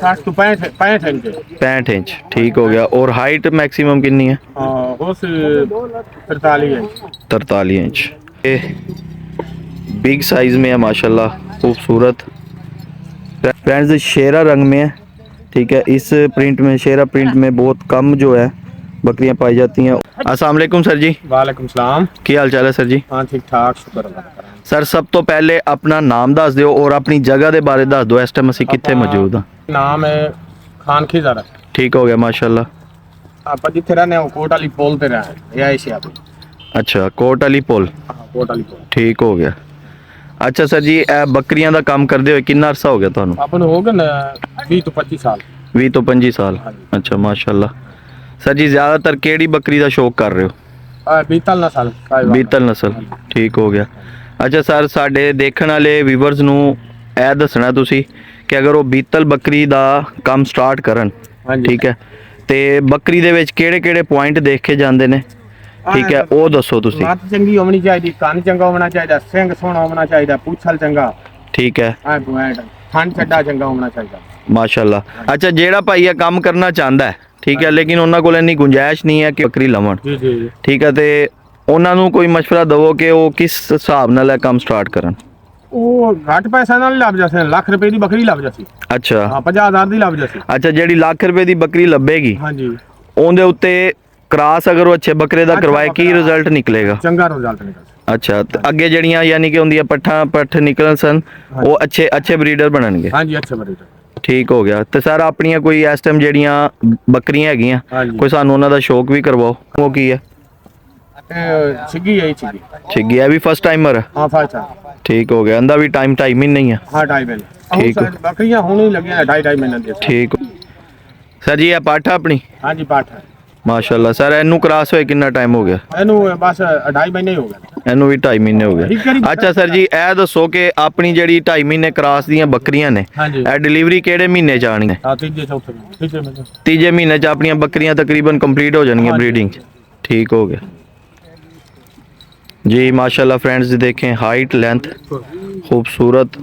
60 तो 65 inch 65 inch ठीक हो गया। और हाइट मैक्सिमम कितनी है? उस 43 इंच 43 इंच। ये बिग साइज में है माशाल्लाह, खूबसूरत। फ्रेंड्स शेरा रंग में है, ठीक है। इस प्रिंट में, शेरा प्रिंट में बहुत कम जो है बकरियां पाई जाती हैं। अस्सलाम वालेकुम सर जी। वालेकुम सलाम। की हाल चाल है सर जी? हाँ ठीक ठाक, शुक्र अल्लाह का। सर सब तो पहले अपना नाम दस दिओ और अपनी जगह के बारे दस दो, इस टाइम ਅਸੀਂ कितने मौजूद हाँ? नाम है खान खिजर। ठीक हो गया माशाल्लाह। आप जिथे रहने हो कोट वाली पोल ते रहे या एशिया पे। अच्छा कोट वाली पुल, कोट वाली पोल। ठीक हो गया। अच्छा सर जी, बकरियां का काम करते हुए कितना अरसा हो गया ਤੁਹਾਨੂੰ? ਆਪਾਂ ਨੂੰ ਹੋ ਗਏ ਨਾ 20 ਤੋਂ 25 ਸਾਲ। 20 ਤੋਂ 25 ਸਾਲ। अच्छा माशाल्लाह। सर जी ज़्यादातर केड़ी बकरी का शौक कर रहे हो? बीतल नस्ल। बीतल नस्ल, ठीक हो गया। अच्छा सर, साडे देखने वाले व्यूवर्स नू ਇਹ ਦੱਸਣਾ ਤੁਸੀਂ ਕਿ ਅਗਰ ਉਹ ਬੀਤਲ ਬੱਕਰੀ ਦਾ ਕੰਮ ਸਟਾਰਟ ਕਰਨ, ਠੀਕ ਹੈ, ਤੇ ਬੱਕਰੀ ਦੇ ਵਿੱਚ ਕਿਹੜੇ ਕਿਹੜੇ ਪੁਆਇੰਟ ਦੇਖੇ ਜਾਂਦੇ ਨੇ, ਠੀਕ ਹੈ, ਉਹ ਦੱਸੋ ਤੁਸੀਂ। ਮੱਤ ਚੰਗੀ ਹੋਣੀ ਚਾਹੀਦੀ, ਕੰਨ ਚੰਗਾ ਹੋਣਾ ਚਾਹੀਦਾ, ਸਿੰਘ ਸੋਹਣਾ ਹੋਣਾ ਚਾਹੀਦਾ, ਪੁੱਛਲ ਚੰਗਾ, ਠੀਕ ਹੈ, ਪੁਆਇੰਟ ਥਣ ਛੱਡਾ ਚੰਗਾ ਹੋਣਾ ਚਾਹੀਦਾ। ਮਾਸ਼ਾਅੱਲਾ। ਅੱਛਾ ਜਿਹੜਾ ਭਾਈ ਇਹ ਕੰਮ ਕਰਨਾ ਚਾਹੁੰਦਾ ਹੈ, ਠੀਕ ਹੈ, ਲੇਕਿਨ ਉਹਨਾਂ ਕੋਲ ਇੰਨੀ ਗੁੰਜਾਇਸ਼ ਨਹੀਂ ਹੈ ਕਿ ਬੱਕਰੀ ਲਵਣ, ਜੀ ਜੀ, ਠੀਕ ਹੈ, ਤੇ ਉਹਨਾਂ ਨੂੰ ਕੋਈ ਮਸ਼ਵਰਾ ਦਵੋ ਕਿ ਉਹ ਕਿਸ ਹਿਸਾਬ ਨਾਲ ਇਹ ਕੰਮ ਸਟਾਰਟ ਕਰਨ। ਉਹ ਘੱਟ ਪੈਸਾ ਨਾਲ ਲੱਭ ਜਾਸੇ, ਲੱਖ ਰੁਪਏ ਦੀ ਬੱਕਰੀ ਲੱਭ ਜਾਸੀ। ਅੱਛਾ ਹਾਂ 50,000 ਦੀ ਲੱਭ ਜਾਸੀ। ਅੱਛਾ ਜਿਹੜੀ ਲੱਖ ਰੁਪਏ ਦੀ ਬੱਕਰੀ ਲੱਭੇਗੀ, ਹਾਂਜੀ, ਉਹਦੇ ਉੱਤੇ ਕ੍ਰਾਸ ਅਗਰ ਉਹ ਅੱਛੇ ਬੱਕਰੇ ਦਾ ਕਰਵਾਏ ਕੀ ਰਿਜ਼ਲਟ ਨਿਕਲੇਗਾ? ਚੰਗਾ ਰਿਜ਼ਲਟ ਨਿਕਲਦਾ। ਅੱਛਾ ਤੇ ਅੱਗੇ ਜਿਹੜੀਆਂ ਯਾਨੀ ਕਿ ਹੁੰਦੀਆਂ ਪੱਠ ਨਿਕਲਣ ਸਨ, ਉਹ ਅੱਛੇ ਬਰੀਡਰ ਬਣਨਗੇ। ਹਾਂਜੀ ਅੱਛੇ ਬਰੀਡਰ, ਠੀਕ ਹੋ ਗਿਆ। ਤੇ ਸਰ ਆਪਣੀਆਂ ਕੋਈ ਇਸ ਟਾਈਮ ਜਿਹੜੀਆਂ ਬੱਕਰੀਆਂ ਹੈਗੀਆਂ, ਕੋਈ ਸਾਨੂੰ ਉਹਨਾਂ ਦਾ ਸ਼ੌਕ ਵੀ ਕਰਵਾਓ। ਉਹ ਕੀ ਹੈ? ਛਿੱਗੀ ਹੈ ਛਿੱਗੀ। ਛਿੱਗੀ ਹੈ ਵੀ ਫਸਟ ਟਾਈਮਰ? ਹਾਂ ਫਸਟ ਟਾਈਮ। ठीक हो गया। अंदा भी टाइम महीने ही है? हाँ 2.5 महीने। ठीक है, बकरियां होने ही लगी हैं 2.5 महीने दी। ठीक सर जी। ये पाठ है अपनी? हाँ जी पाठ है माशाल्लाह। सर इनू क्रॉस होए कितना टाइम हो गया? इनू बस 2.5 महीने ही हो गए। इनू भी 2.5 महीने हो गए। अच्छा सर जी ए दसो कि अपनी जड़ी 2.5 महीने क्रॉस दी बकरियां ने, ए डिलीवरी केड़े महीने च आनी है? तीजे महीने च अपनी बकरियां तकरीबन कंप्लीट हो जानी ब्रीडिंग। ठीक हो गया जी माशाल्लाह। फ्रेंड्स देखें हाइट लेंथ खूबसूरत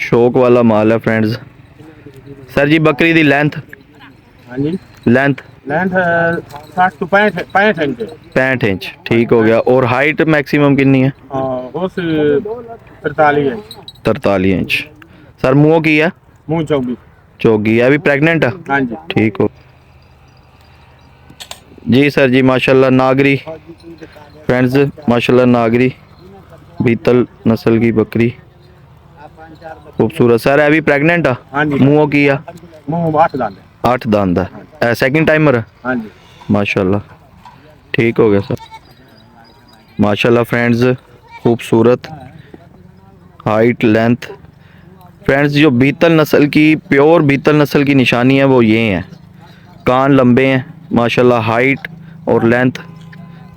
शौक वाला माल है फ्रेंड्स। सर जी बकरी दी लेंथ? हाँ जी लेंथ 60 तो 65 इंच 65 इंच, ठीक हो गया। और हाइट मैक्सिमम कितनी है? उस 43 इंच 43 इंच। सर मुँह की है? मुँह चौगी। चौगी है, अभी प्रेग्नेंट है? हाँ जी ठीक हो जी। सर जी माशाल्लाह नागरी फ्रेंड्स, माशाल्लाह नागरी बीतल नस्ल की बकरी खूबसूरत। सर अभी प्रेग्नेंट है? हाँ जी। मुँह की है? मुँह 8 दांत है। 8 दांत है। सेकंड टाइमर है? हाँ जी माशाल्लाह, ठीक हो गया सर। माशाल्लाह फ्रेंड्स खूबसूरत हाइट लेंथ। फ्रेंड्स जो बीतल नस्ल की, प्योर बीतल नस्ल की निशानी है वो ये है, कान लंबे हैं माशाल्लाह। हाइट और लेंथ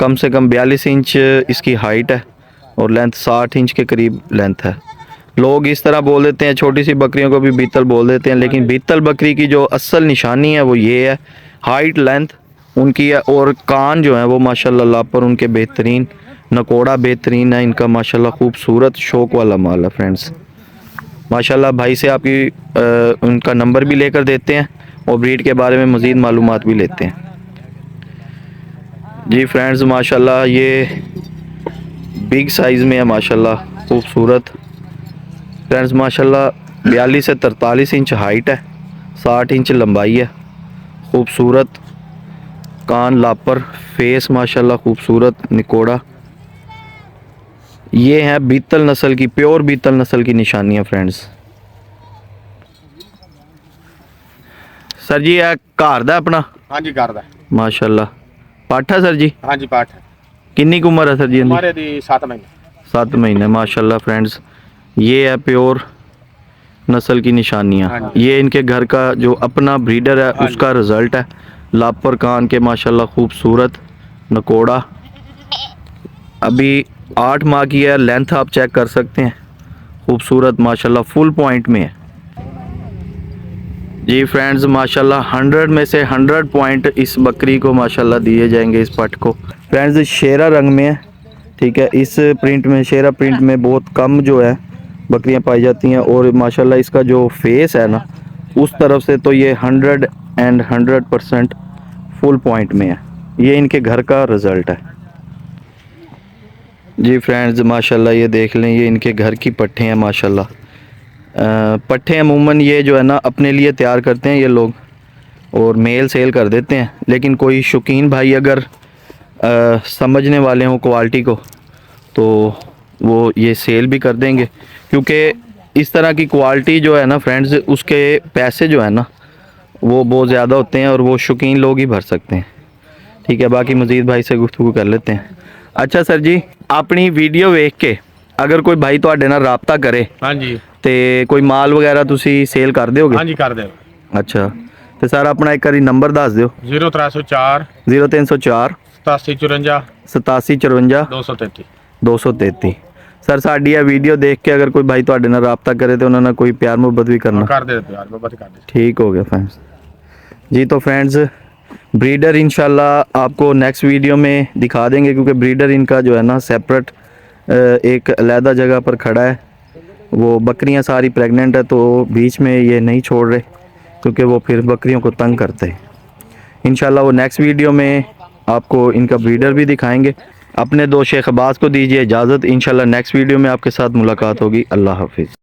कम से कम 42 इंच इसकी हाइट है और लेंथ 60 इंच के करीब लेंथ है। लोग इस तरह बोल देते हैं, छोटी सी बकरियों को भी बीतल बोल देते हैं, लेकिन बीतल बकरी की जो असल निशानी है वो ये है, हाइट लेंथ उनकी है। और कान जो है वो माशाल्लाह लापर उनके बेहतरीन, नकोड़ा बेहतरीन है इनका माशाल्लाह। खूबसूरत शौक वाला माल है फ्रेंड्स माशाल्लाह। भाई से आपकी उनका नंबर भी लेकर देते हैं और ब्रीड के बारे में मज़ीद मालूमात भी लेते हैं जी फ्रेंड्स माशाल्लाह। ये बिग साइज़ में है माशाल्लाह, खूबसूरत फ्रेंड्स माशाल्लाह। 42 से 43 इंच हाइट है, 60 इंच लंबाई है, खूबसूरत कान लापर, फेस माशाल्लाह खूबसूरत निकोड़ा। ये है बीतल नस्ल की, प्योर बीतल नस्ल की निशानी है फ्रेंड्स। सर जी यह घर दा अपना? हाँ जी घर दा माशाल्लाह। पाठ है सर जी? हाँ जी पाठ है। कितनी की उम्र है सर जी? हमारे दी 7 महीने। 7 महीने माशाल्लाह फ्रेंड्स। ये है प्योर नस्ल की निशानियाँ। ये इनके घर का जो अपना ब्रीडर है उसका रिज़ल्ट है। लापर कान के माशाल्लाह खूबसूरत नकोड़ा। अभी 8 माह की है, लेंथ आप चेक कर सकते हैं, खूबसूरत माशाल्लाह फुल पॉइंट में है जी फ्रेंड्स माशाल्लाह। 100 में से 100 पॉइंट इस बकरी को माशाल्लाह दिए जाएंगे, इस पट को। फ्रेंड्स शेरा रंग में है, ठीक है। इस प्रिंट में, शेरा प्रिंट में बहुत कम जो है बकरियां पाई जाती हैं। और माशाल्लाह इसका जो फेस है ना उस तरफ से तो ये 100% फुल पॉइंट में है। ये इनके घर का रिज़ल्ट है जी फ्रेंड्स। माशाल्लाह ये देख लें, ये इनके घर की पट्ठे हैं माशाल्लाह। पट्ठे अमूमन ये जो है ना अपने लिए तैयार करते हैं ये लोग और मेल सेल कर देते हैं, लेकिन कोई शौकीन भाई अगर समझने वाले हों क्वालिटी को तो वो ये सेल भी कर देंगे, क्योंकि इस तरह की क्वालिटी जो है ना फ्रेंड्स उसके पैसे जो है ना वो बहुत ज़्यादा होते हैं और वो शौकीन लोग ही भर सकते हैं। ठीक है, बाकी मजीद भाई से गुफ्तगू कर लेते हैं। अच्छा सर जी, अपनी वीडियो देख के अगर कोई भाई ਤੁਹਾਡੇ ਨਾਲ ਰਾਬਤਾ ਕਰੇ ਹਾਂਜੀ ਤੇ ਕੋਈ ਮਾਲ ਵਗੈਰਾ ਤੁਸੀਂ ਸੇਲ ਕਰ ਦਿਓਗੇ? ਹਾਂਜੀ ਕਰ ਦਿਓ। ਅੱਛਾ, ਤੇ ਸਰ ਆਪਣਾ ਇੱਕ ਵਾਰੀ ਨੰਬਰ ਦੱਸ ਦਿਓ। 0304 0304 8754 8754 233। 233। ਸਰ ਸਾਡੀ ਇਹ ਵੀਡੀਓ ਦੇਖ ਕੇ अगर कोई भाई ਤੁਹਾਡੇ ਨਾਲ ਰਾਬਤਾ करे तो उन्होंने कोई प्यार मोहब्बत भी करना? कर दे यार, मोहब्बत कर दे। ठीक हो गया फ्रेंड्स जी। तो फ्रेंड्स ब्रीडर इंशाल्लाह आपको नेक्स्ट वीडियो में दिखा देंगे, क्योंकि ब्रीडर इनका जो है ना सेपरेट एक अलहदा जगह पर खड़ा है। वो बकरियां सारी प्रेग्नेंट है तो बीच में ये नहीं छोड़ रहे, क्योंकि वो फिर बकरियों को तंग करते हैं। इंशाल्लाह वो नेक्स्ट वीडियो में आपको इनका ब्रीडर भी दिखाएंगे। अपने दोस्त शेख अब्बास को दीजिए इजाज़त। इंशाल्लाह नेक्स्ट वीडियो में आपके साथ मुलाकात होगी। अल्लाह हाफिज़।